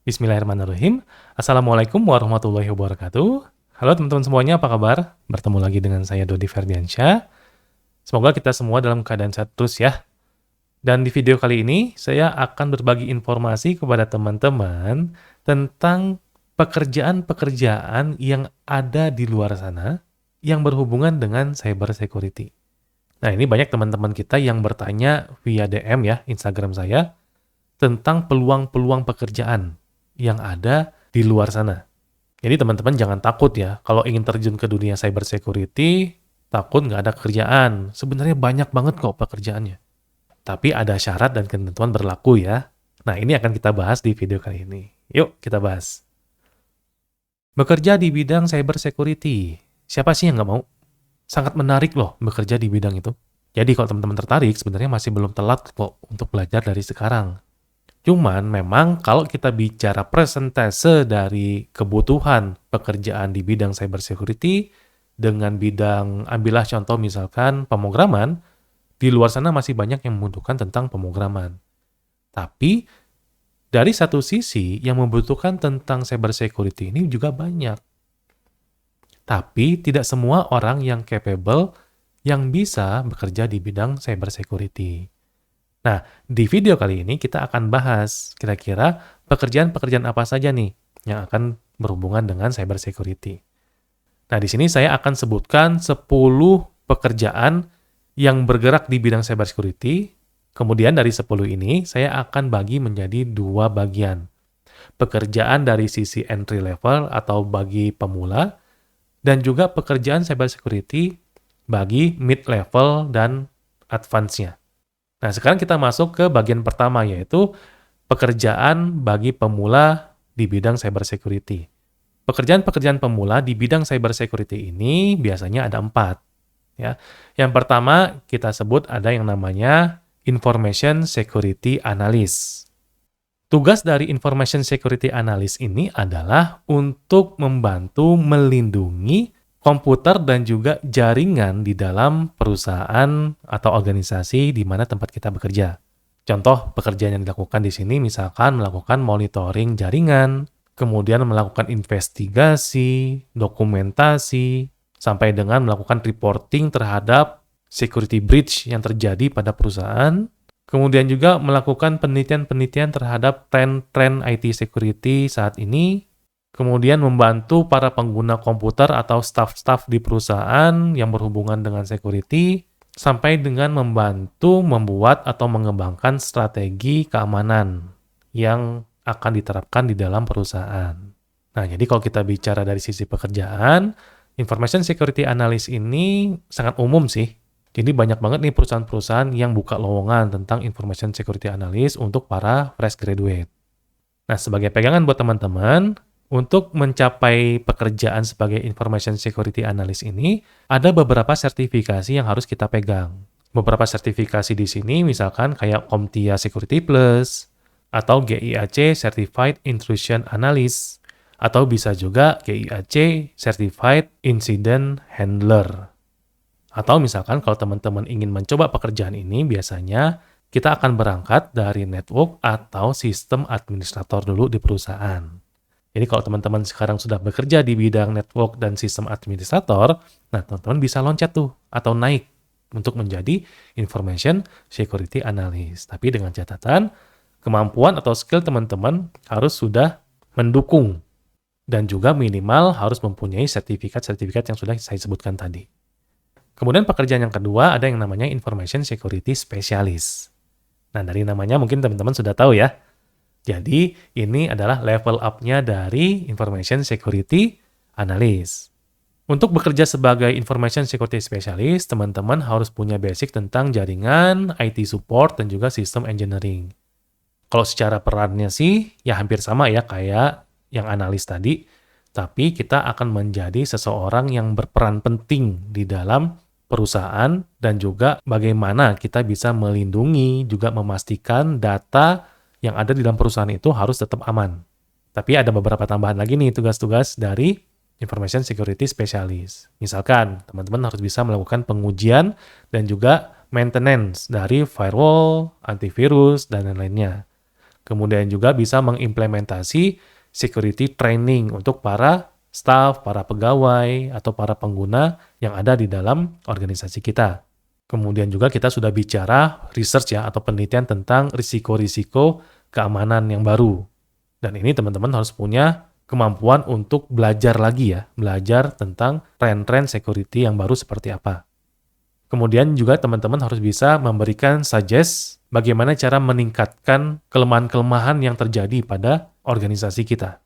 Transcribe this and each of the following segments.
Bismillahirrahmanirrahim. Assalamualaikum warahmatullahi wabarakatuh. Halo teman-teman semuanya, apa kabar? Bertemu lagi dengan saya Dodi Ferdiansyah. Semoga kita semua dalam keadaan sehat terus ya. Dan di video kali ini, saya akan berbagi informasi kepada teman-teman tentang pekerjaan-pekerjaan yang ada di luar sana yang berhubungan dengan cyber security. Nah, ini banyak teman-teman kita yang bertanya via DM ya, Instagram saya, tentang peluang-peluang pekerjaan yang ada di luar sana. Jadi teman-teman jangan takut ya, kalau ingin terjun ke dunia cyber security, takut nggak ada kerjaan. Sebenarnya banyak banget kok pekerjaannya. Tapi ada syarat dan ketentuan berlaku ya. Nah, ini akan kita bahas di video kali ini. Yuk, kita bahas. Bekerja di bidang cyber security. Siapa sih yang nggak mau? Sangat menarik loh bekerja di bidang itu. Jadi kalau teman-teman tertarik, sebenarnya masih belum telat kok untuk belajar dari sekarang. Cuman memang kalau kita bicara persentase dari kebutuhan pekerjaan di bidang cyber security dengan bidang, ambillah contoh misalkan pemrograman, di luar sana masih banyak yang membutuhkan tentang pemrograman. Tapi dari satu sisi yang membutuhkan tentang cyber security ini juga banyak. Tapi tidak semua orang yang capable yang bisa bekerja di bidang cyber security. Nah, di video kali ini kita akan bahas kira-kira pekerjaan-pekerjaan apa saja nih yang akan berhubungan dengan cyber security. Nah, di sini saya akan sebutkan 10 pekerjaan yang bergerak di bidang cyber security. Kemudian dari 10 ini saya akan bagi menjadi 2 bagian. Pekerjaan dari sisi entry level atau bagi pemula dan juga pekerjaan cyber security bagi mid level dan advance-nya. Nah, sekarang kita masuk ke bagian pertama, yaitu pekerjaan bagi pemula di bidang cyber security. Pekerjaan-pekerjaan pemula di bidang cyber security ini biasanya ada 4. Ya. Yang pertama, kita sebut ada yang namanya Information Security Analyst. Tugas dari Information Security Analyst ini adalah untuk membantu melindungi komputer dan juga jaringan di dalam perusahaan atau organisasi di mana tempat kita bekerja. Contoh pekerjaan yang dilakukan di sini misalkan melakukan monitoring jaringan, kemudian melakukan investigasi, dokumentasi, sampai dengan melakukan reporting terhadap security breach yang terjadi pada perusahaan, kemudian juga melakukan penelitian-penelitian terhadap tren-tren IT security saat ini, kemudian membantu para pengguna komputer atau staf-staf di perusahaan yang berhubungan dengan security, sampai dengan membantu membuat atau mengembangkan strategi keamanan yang akan diterapkan di dalam perusahaan. Nah, jadi kalau kita bicara dari sisi pekerjaan, Information Security Analyst ini sangat umum sih. Jadi banyak banget nih perusahaan-perusahaan yang buka lowongan tentang Information Security Analyst untuk para fresh graduate. Nah, sebagai pegangan buat teman-teman, untuk mencapai pekerjaan sebagai Information Security Analyst ini, ada beberapa sertifikasi yang harus kita pegang. Beberapa sertifikasi di sini misalkan kayak CompTIA Security Plus, atau GIAC Certified Intrusion Analyst, atau bisa juga GIAC Certified Incident Handler. Atau misalkan kalau teman-teman ingin mencoba pekerjaan ini, biasanya kita akan berangkat dari network atau sistem administrator dulu di perusahaan. Jadi kalau teman-teman sekarang sudah bekerja di bidang network dan sistem administrator, nah teman-teman bisa loncat tuh atau naik untuk menjadi Information Security Analyst. Tapi dengan catatan, kemampuan atau skill teman-teman harus sudah mendukung dan juga minimal harus mempunyai sertifikat-sertifikat yang sudah saya sebutkan tadi. Kemudian pekerjaan yang kedua ada yang namanya Information Security Specialist. Nah, dari namanya mungkin teman-teman sudah tahu ya. Jadi, ini adalah level up-nya dari Information Security Analyst. Untuk bekerja sebagai Information Security Specialist, teman-teman harus punya basic tentang jaringan, IT support, dan juga sistem engineering. Kalau secara perannya sih, ya hampir sama ya kayak yang analis tadi, tapi kita akan menjadi seseorang yang berperan penting di dalam perusahaan dan juga bagaimana kita bisa melindungi, juga memastikan data yang ada di dalam perusahaan itu harus tetap aman. Tapi ada beberapa tambahan lagi nih tugas-tugas dari Information Security Specialist. Misalkan, teman-teman harus bisa melakukan pengujian dan juga maintenance dari firewall, antivirus, dan lain-lainnya. Kemudian juga bisa mengimplementasi security training untuk para staff, para pegawai, atau para pengguna yang ada di dalam organisasi kita. Kemudian juga kita sudah bicara research ya, atau penelitian tentang risiko-risiko keamanan yang baru. Dan ini teman-teman harus punya kemampuan untuk belajar lagi ya, belajar tentang tren-tren security yang baru seperti apa. Kemudian juga teman-teman harus bisa memberikan suggest bagaimana cara meningkatkan kelemahan-kelemahan yang terjadi pada organisasi kita.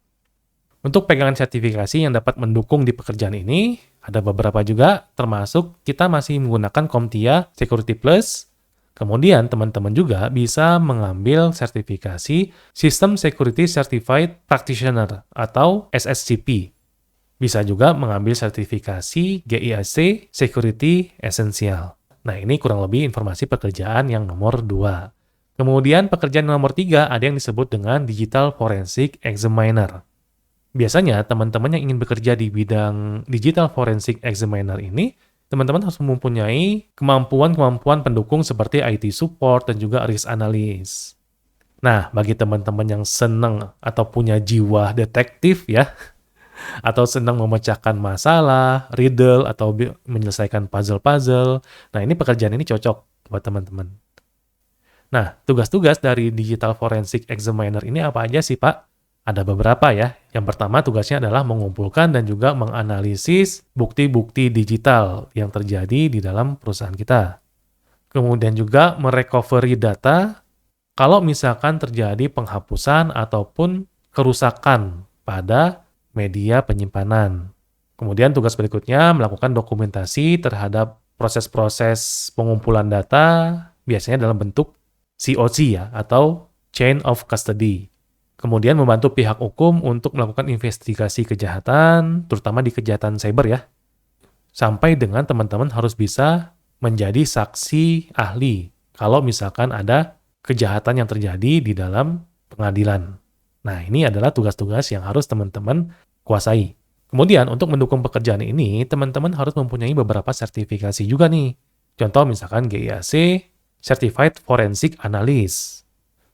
Untuk pegangan sertifikasi yang dapat mendukung di pekerjaan ini, ada beberapa juga, termasuk kita masih menggunakan CompTIA Security Plus. Kemudian teman-teman juga bisa mengambil sertifikasi System Security Certified Practitioner atau SSCP. Bisa juga mengambil sertifikasi GIAC Security Essential. Nah, ini kurang lebih informasi pekerjaan yang nomor 2. Kemudian pekerjaan nomor 3 ada yang disebut dengan Digital Forensic Examiner. Biasanya teman-teman yang ingin bekerja di bidang Digital Forensic Examiner ini, teman-teman harus mempunyai kemampuan-kemampuan pendukung seperti IT support dan juga risk analyst. Nah, bagi teman-teman yang senang atau punya jiwa detektif ya, atau senang memecahkan masalah, riddle, atau menyelesaikan puzzle-puzzle. Nah, ini pekerjaan ini cocok buat teman-teman. Nah, tugas-tugas dari Digital Forensic Examiner ini apa aja sih, Pak? Ada beberapa ya. Yang pertama tugasnya adalah mengumpulkan dan juga menganalisis bukti-bukti digital yang terjadi di dalam perusahaan kita. Kemudian juga merecovery data kalau misalkan terjadi penghapusan ataupun kerusakan pada media penyimpanan. Kemudian tugas berikutnya melakukan dokumentasi terhadap proses-proses pengumpulan data, biasanya dalam bentuk COC ya, atau Chain of Custody. Kemudian membantu pihak hukum untuk melakukan investigasi kejahatan, terutama di kejahatan cyber ya. Sampai dengan teman-teman harus bisa menjadi saksi ahli kalau misalkan ada kejahatan yang terjadi di dalam pengadilan. Nah, ini adalah tugas-tugas yang harus teman-teman kuasai. Kemudian, untuk mendukung pekerjaan ini, teman-teman harus mempunyai beberapa sertifikasi juga nih. Contoh misalkan GIAC, Certified Forensic Analyst.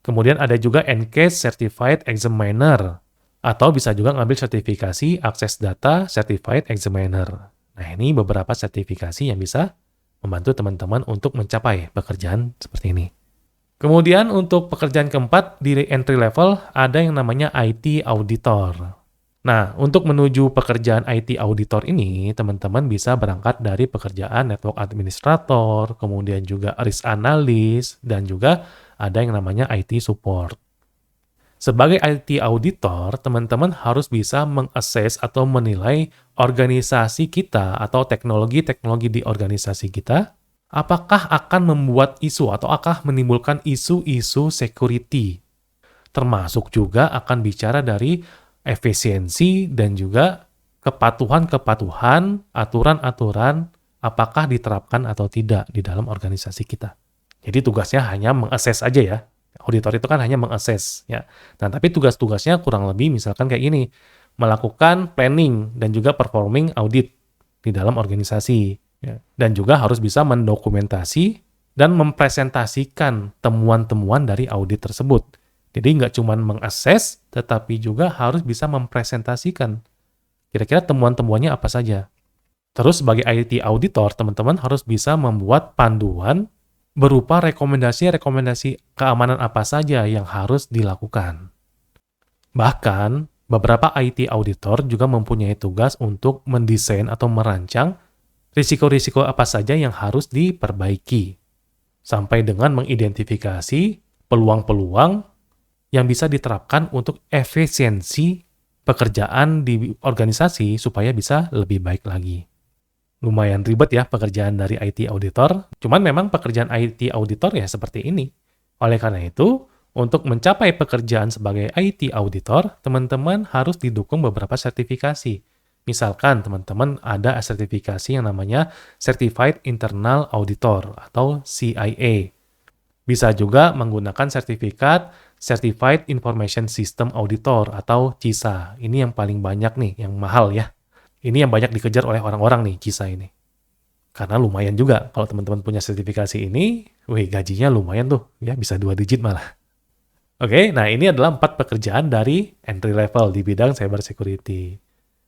Kemudian ada juga NCASE Certified Examiner. Atau bisa juga ngambil sertifikasi Access Data Certified Examiner. Nah, ini beberapa sertifikasi yang bisa membantu teman-teman untuk mencapai pekerjaan seperti ini. Kemudian untuk pekerjaan keempat di entry level ada yang namanya IT Auditor. Nah, untuk menuju pekerjaan IT Auditor ini, teman-teman bisa berangkat dari pekerjaan Network Administrator, kemudian juga Risk Analyst, dan juga ada yang namanya IT Support. Sebagai IT Auditor, teman-teman harus bisa mengakses atau menilai organisasi kita atau teknologi-teknologi di organisasi kita, apakah akan membuat isu atau akan menimbulkan isu-isu security. Termasuk juga akan bicara dari efisiensi dan juga kepatuhan-kepatuhan, aturan-aturan apakah diterapkan atau tidak di dalam organisasi kita. Jadi tugasnya hanya mengakses aja ya. Auditor itu kan hanya mengakses ya. Nah, tapi tugas-tugasnya kurang lebih misalkan kayak gini, melakukan planning dan juga performing audit di dalam organisasi ya. Dan juga harus bisa mendokumentasi dan mempresentasikan temuan-temuan dari audit tersebut. Jadi nggak cuma mengakses, tetapi juga harus bisa mempresentasikan kira-kira temuan-temuannya apa saja. Terus sebagai IT Auditor, teman-teman harus bisa membuat panduan berupa rekomendasi-rekomendasi keamanan apa saja yang harus dilakukan. Bahkan, beberapa IT Auditor juga mempunyai tugas untuk mendesain atau merancang risiko-risiko apa saja yang harus diperbaiki, sampai dengan mengidentifikasi peluang-peluang yang bisa diterapkan untuk efisiensi pekerjaan di organisasi supaya bisa lebih baik lagi. Lumayan ribet ya pekerjaan dari IT Auditor, cuman memang pekerjaan IT Auditor ya seperti ini. Oleh karena itu, untuk mencapai pekerjaan sebagai IT Auditor, teman-teman harus didukung beberapa sertifikasi. Misalkan teman-teman ada sertifikasi yang namanya Certified Internal Auditor atau CIA. Bisa juga menggunakan sertifikat Certified Information System Auditor atau CISA. Ini yang paling banyak nih, yang mahal ya. Ini yang banyak dikejar oleh orang-orang nih, CISA ini. Karena lumayan juga, kalau teman-teman punya sertifikasi ini, gajinya lumayan tuh, ya bisa 2 digit malah. Oke, nah ini adalah 4 pekerjaan dari entry level di bidang cyber security.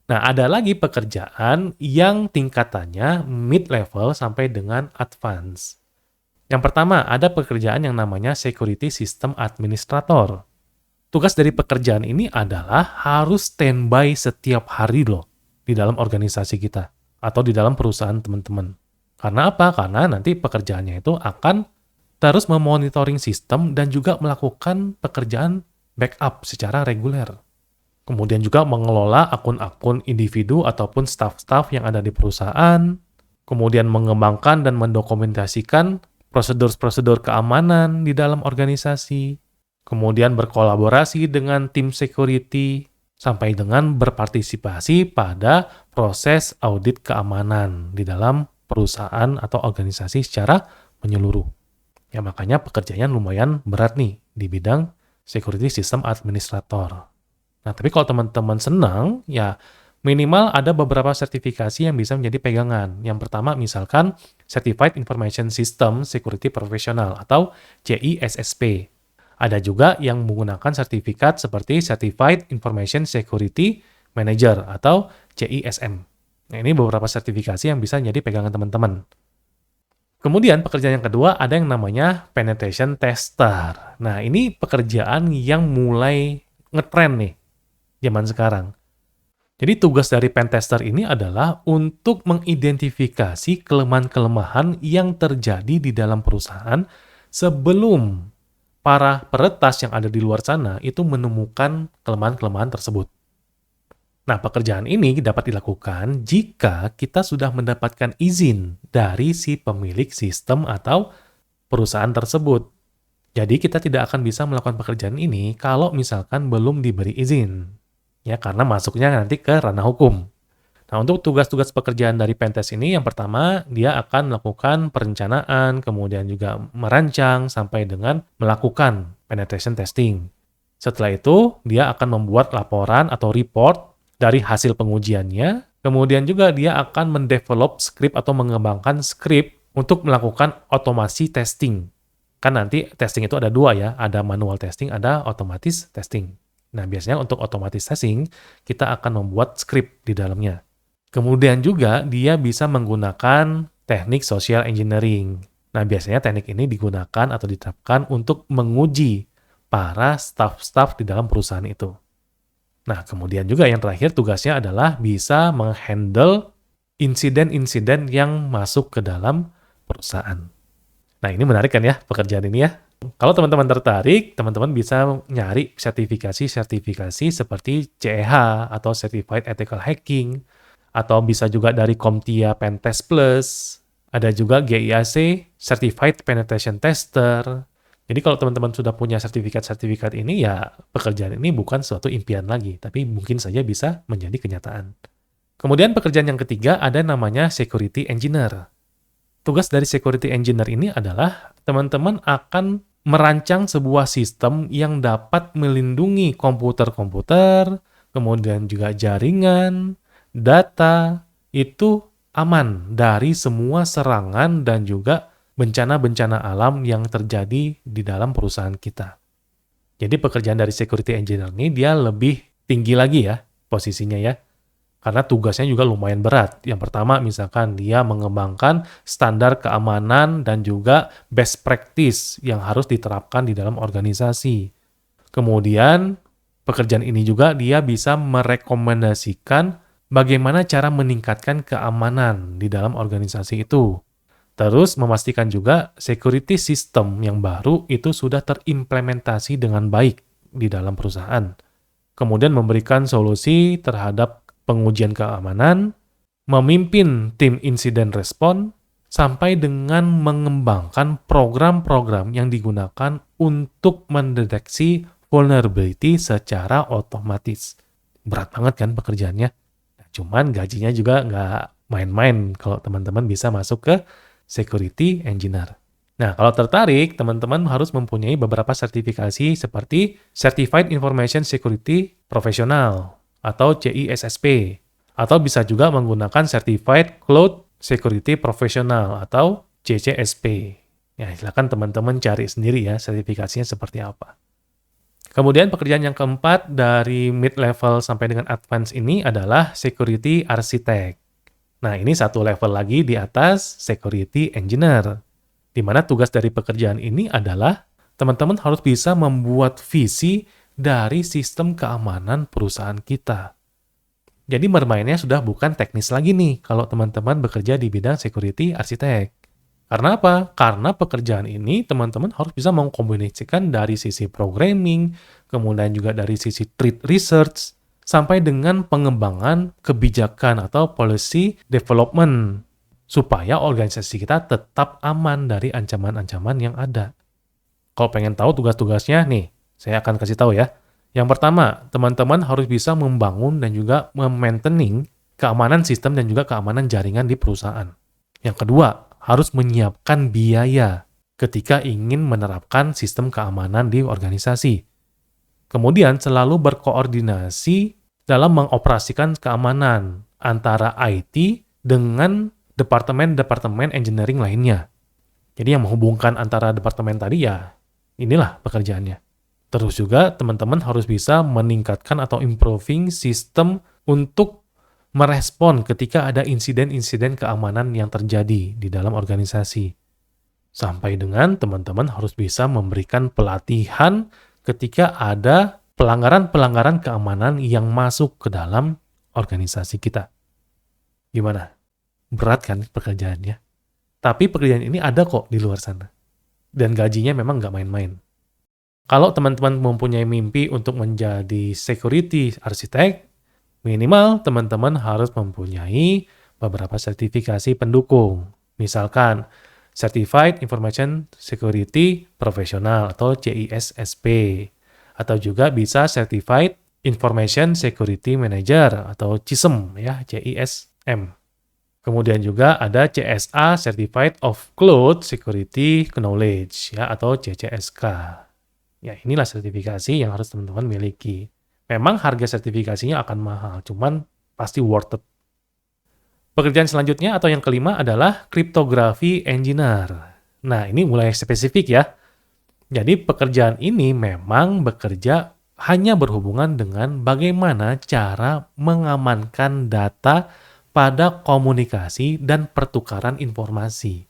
Nah, ada lagi pekerjaan yang tingkatannya mid level sampai dengan advance. Yang pertama, ada pekerjaan yang namanya security system administrator. Tugas dari pekerjaan ini adalah harus standby setiap hari loh di dalam organisasi kita atau di dalam perusahaan teman-teman. Karena apa? Karena nanti pekerjaannya itu akan terus memonitoring sistem dan juga melakukan pekerjaan backup secara reguler. Kemudian juga mengelola akun-akun individu ataupun staff-staff yang ada di perusahaan, kemudian mengembangkan dan mendokumentasikan prosedur-prosedur keamanan di dalam organisasi, kemudian berkolaborasi dengan tim security, sampai dengan berpartisipasi pada proses audit keamanan di dalam perusahaan atau organisasi secara menyeluruh. Ya makanya pekerjaannya lumayan berat nih di bidang security system administrator. Nah, tapi kalau teman-teman senang, ya minimal ada beberapa sertifikasi yang bisa menjadi pegangan. Yang pertama misalkan Certified Information System Security Professional atau CISSP. Ada juga yang menggunakan sertifikat seperti Certified Information Security Manager atau CISM. Nah, ini beberapa sertifikasi yang bisa menjadi pegangan teman-teman. Kemudian pekerjaan yang kedua ada yang namanya penetration tester. Nah, ini pekerjaan yang mulai ngetren nih zaman sekarang. Jadi tugas dari pentester ini adalah untuk mengidentifikasi kelemahan-kelemahan yang terjadi di dalam perusahaan sebelum para peretas yang ada di luar sana itu menemukan kelemahan-kelemahan tersebut. Nah, pekerjaan ini dapat dilakukan jika kita sudah mendapatkan izin dari si pemilik sistem atau perusahaan tersebut. Jadi kita tidak akan bisa melakukan pekerjaan ini kalau misalkan belum diberi izin. Ya, karena masuknya nanti ke ranah hukum. Nah, untuk tugas-tugas pekerjaan dari pentest ini, yang pertama, dia akan melakukan perencanaan, kemudian juga merancang, sampai dengan melakukan penetration testing. Setelah itu, dia akan membuat laporan atau report dari hasil pengujiannya, kemudian juga dia akan mendevelop script atau mengembangkan script untuk melakukan otomasi testing. Kan nanti testing itu ada dua ya, ada manual testing, ada otomatis testing. Nah, biasanya untuk otomatis testing, kita akan membuat script di dalamnya. Kemudian juga dia bisa menggunakan teknik social engineering. Nah, biasanya teknik ini digunakan atau diterapkan untuk menguji para staff-staff di dalam perusahaan itu. Nah, kemudian juga yang terakhir tugasnya adalah bisa menghandle insiden-insiden yang masuk ke dalam perusahaan. Nah, ini menarik kan ya pekerjaan ini ya? Kalau teman-teman tertarik, teman-teman bisa nyari sertifikasi-sertifikasi seperti CEH atau Certified Ethical Hacking, atau bisa juga dari CompTIA Pentest Plus, ada juga GIAC Certified Penetration Tester. Jadi kalau teman-teman sudah punya sertifikat-sertifikat ini, ya pekerjaan ini bukan suatu impian lagi, tapi mungkin saja bisa menjadi kenyataan. Kemudian pekerjaan yang ketiga ada namanya Security Engineer. Tugas dari Security Engineer ini adalah teman-teman akan merancang sebuah sistem yang dapat melindungi komputer-komputer, kemudian juga jaringan, data, itu aman dari semua serangan dan juga bencana-bencana alam yang terjadi di dalam perusahaan kita. Jadi pekerjaan dari security engineer ini dia lebih tinggi lagi ya posisinya ya. Karena tugasnya juga lumayan berat. Yang pertama misalkan dia mengembangkan standar keamanan dan juga best practice yang harus diterapkan di dalam organisasi. Kemudian pekerjaan ini juga dia bisa merekomendasikan bagaimana cara meningkatkan keamanan di dalam organisasi itu. Terus memastikan juga security system yang baru itu sudah terimplementasi dengan baik di dalam perusahaan. Kemudian memberikan solusi terhadap pengujian keamanan, memimpin tim insiden respon, sampai dengan mengembangkan program-program yang digunakan untuk mendeteksi vulnerability secara otomatis. Berat banget kan pekerjaannya? Nah, cuman gajinya juga nggak main-main kalau teman-teman bisa masuk ke Security Engineer. Nah, kalau tertarik, teman-teman harus mempunyai beberapa sertifikasi seperti Certified Information Security Professional atau CISSP, atau bisa juga menggunakan Certified Cloud Security Professional atau CCSP. Ya, silakan teman-teman cari sendiri ya sertifikasinya seperti apa. Kemudian pekerjaan yang keempat dari mid-level sampai dengan advance ini adalah security architect. Nah, ini satu level lagi di atas security engineer. Di mana tugas dari pekerjaan ini adalah teman-teman harus bisa membuat visi dari sistem keamanan perusahaan kita. Jadi bermainnya sudah bukan teknis lagi nih kalau teman-teman bekerja di bidang security architect. Karena apa? Karena pekerjaan ini teman-teman harus bisa mengkombinasikan dari sisi programming, kemudian juga dari sisi threat research, sampai dengan pengembangan kebijakan atau policy development, supaya organisasi kita tetap aman dari ancaman-ancaman yang ada. Kalau pengen tahu tugas-tugasnya nih, saya akan kasih tahu ya. Yang pertama, teman-teman harus bisa membangun dan juga memaintaining keamanan sistem dan juga keamanan jaringan di perusahaan. Yang kedua, harus menyiapkan biaya ketika ingin menerapkan sistem keamanan di organisasi. Kemudian selalu berkoordinasi dalam mengoperasikan keamanan antara IT dengan departemen-departemen engineering lainnya. Jadi yang menghubungkan antara departemen tadi ya inilah pekerjaannya. Terus juga teman-teman harus bisa meningkatkan atau improving sistem untuk merespon ketika ada insiden-insiden keamanan yang terjadi di dalam organisasi. Sampai dengan teman-teman harus bisa memberikan pelatihan ketika ada pelanggaran-pelanggaran keamanan yang masuk ke dalam organisasi kita. Gimana? Berat kan pekerjaannya? Tapi pekerjaan ini ada kok di luar sana. Dan gajinya memang nggak main-main. Kalau teman-teman mempunyai mimpi untuk menjadi security architect, minimal teman-teman harus mempunyai beberapa sertifikasi pendukung. Misalkan, Certified Information Security Professional atau CISSP. Atau juga bisa Certified Information Security Manager atau CISM ya, CISM. Kemudian juga ada CSA Certified of Cloud Security Knowledge ya atau CCSK. Ya, inilah sertifikasi yang harus teman-teman miliki. Memang harga sertifikasinya akan mahal, cuman pasti worth it. Pekerjaan selanjutnya atau yang kelima adalah cryptography engineer. Nah, ini mulai spesifik ya. Jadi pekerjaan ini memang bekerja hanya berhubungan dengan bagaimana cara mengamankan data pada komunikasi dan pertukaran informasi.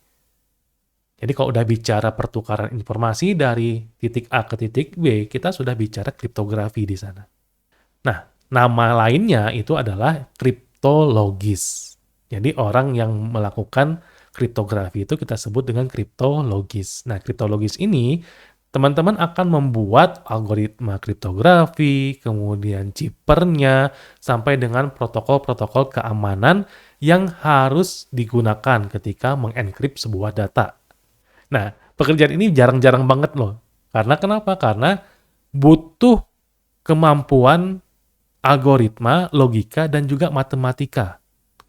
Jadi kalau udah bicara pertukaran informasi dari titik A ke titik B, kita sudah bicara kriptografi di sana. Nah, nama lainnya itu adalah kriptologis. Jadi orang yang melakukan kriptografi itu kita sebut dengan kriptologis. Nah, kriptologis ini teman-teman akan membuat algoritma kriptografi, kemudian chippernya, sampai dengan protokol-protokol keamanan yang harus digunakan ketika mengenkrypt sebuah data. Nah, pekerjaan ini jarang-jarang banget loh. Karena kenapa? Karena butuh kemampuan algoritma, logika, dan juga matematika.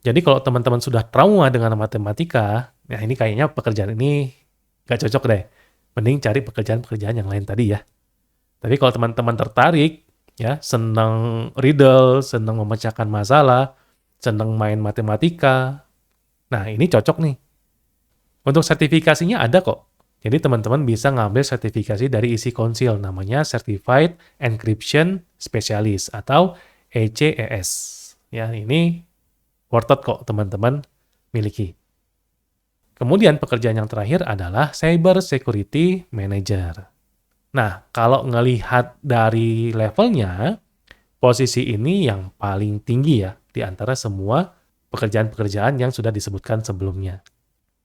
Jadi kalau teman-teman sudah trauma dengan matematika, ya ini kayaknya pekerjaan ini nggak cocok deh. Mending cari pekerjaan-pekerjaan yang lain tadi ya. Tapi kalau teman-teman tertarik, ya senang riddle, senang memecahkan masalah, senang main matematika, nah ini cocok nih. Untuk sertifikasinya ada kok. Jadi teman-teman bisa ngambil sertifikasi dari isi konsil, namanya Certified Encryption Specialist atau ECES. Ya, ini worth it kok teman-teman miliki. Kemudian pekerjaan yang terakhir adalah Cyber Security Manager. Nah, kalau ngelihat dari levelnya, posisi ini yang paling tinggi ya di antara semua pekerjaan-pekerjaan yang sudah disebutkan sebelumnya.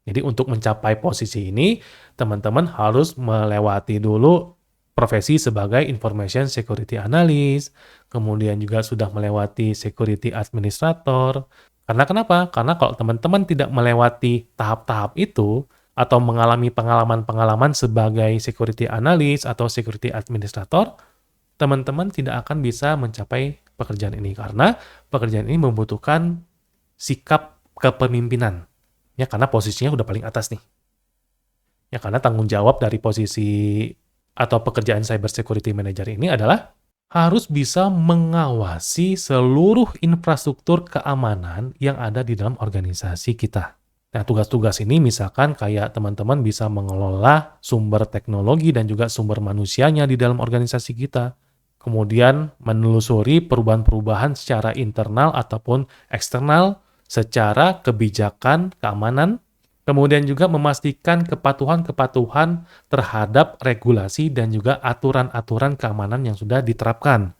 Jadi untuk mencapai posisi ini, teman-teman harus melewati dulu profesi sebagai Information Security Analyst, kemudian juga sudah melewati Security Administrator. Karena kenapa? Karena kalau teman-teman tidak melewati tahap-tahap itu, atau mengalami pengalaman-pengalaman sebagai Security Analyst atau Security Administrator, teman-teman tidak akan bisa mencapai pekerjaan ini. Karena pekerjaan ini membutuhkan sikap kepemimpinan. Ya, karena posisinya udah paling atas nih. Ya, karena tanggung jawab dari posisi atau pekerjaan Cyber Security Manager ini adalah harus bisa mengawasi seluruh infrastruktur keamanan yang ada di dalam organisasi kita. Nah, tugas-tugas ini misalkan kayak teman-teman bisa mengelola sumber teknologi dan juga sumber manusianya di dalam organisasi kita. kemudian menelusuri perubahan-perubahan secara internal ataupun eksternal, secara kebijakan keamanan, kemudian juga memastikan kepatuhan-kepatuhan terhadap regulasi dan juga aturan-aturan keamanan yang sudah diterapkan.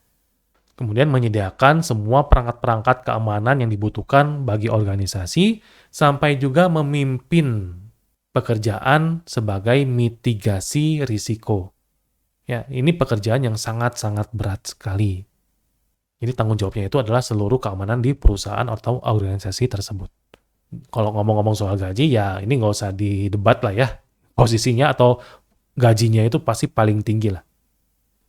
Kemudian menyediakan semua perangkat-perangkat keamanan yang dibutuhkan bagi organisasi, sampai juga memimpin pekerjaan sebagai mitigasi risiko. Ya, ini pekerjaan yang sangat-sangat berat sekali. Jadi tanggung jawabnya itu adalah seluruh keamanan di perusahaan atau organisasi tersebut. Kalau ngomong-ngomong soal gaji, ya ini nggak usah didebat lah ya. Posisinya atau gajinya itu pasti paling tinggi lah.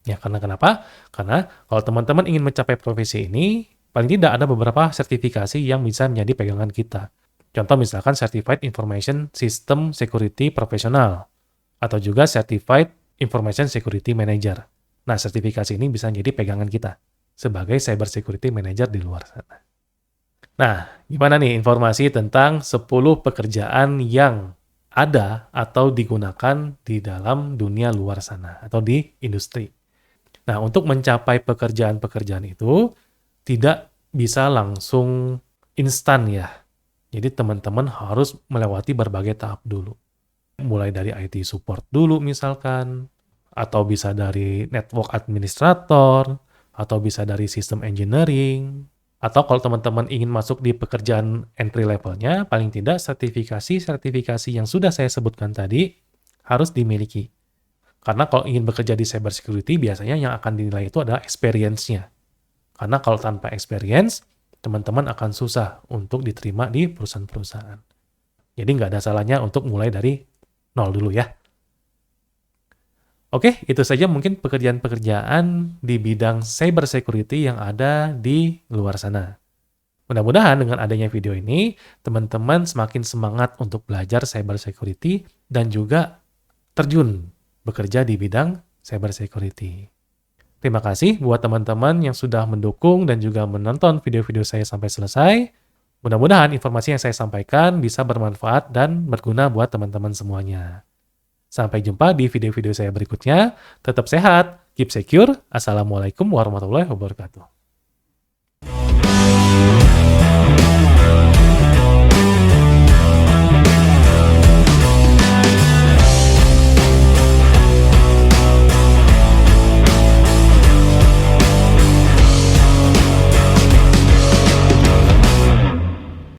Ya, karena kenapa? Karena kalau teman-teman ingin mencapai profesi ini, paling tidak ada beberapa sertifikasi yang bisa menjadi pegangan kita. Contoh misalkan Certified Information System Security Professional, atau juga Certified Information Security Manager. Nah, sertifikasi ini bisa menjadi pegangan kita sebagai Cyber Security Manager di luar sana. Nah, gimana nih informasi tentang 10 pekerjaan yang ada atau digunakan di dalam dunia luar sana atau di industri. Nah, untuk mencapai pekerjaan-pekerjaan itu tidak bisa langsung instan ya. Jadi teman-teman harus melewati berbagai tahap dulu. Mulai dari IT support dulu misalkan, atau bisa dari network administrator, atau bisa dari sistem engineering, atau kalau teman-teman ingin masuk di pekerjaan entry levelnya, paling tidak sertifikasi-sertifikasi yang sudah saya sebutkan tadi harus dimiliki. Karena kalau ingin bekerja di cyber security, biasanya yang akan dinilai itu adalah experience-nya. Karena kalau tanpa experience, teman-teman akan susah untuk diterima di perusahaan-perusahaan. Jadi nggak ada salahnya untuk mulai dari nol dulu ya. Oke, itu saja mungkin pekerjaan-pekerjaan di bidang cyber security yang ada di luar sana. Mudah-mudahan dengan adanya video ini, teman-teman semakin semangat untuk belajar cyber security dan juga terjun bekerja di bidang cyber security. Terima kasih buat teman-teman yang sudah mendukung dan juga menonton video-video saya sampai selesai. Mudah-mudahan informasi yang saya sampaikan bisa bermanfaat dan berguna buat teman-teman semuanya. Sampai jumpa di video-video saya berikutnya. Tetap sehat, keep secure. Assalamualaikum warahmatullahi wabarakatuh.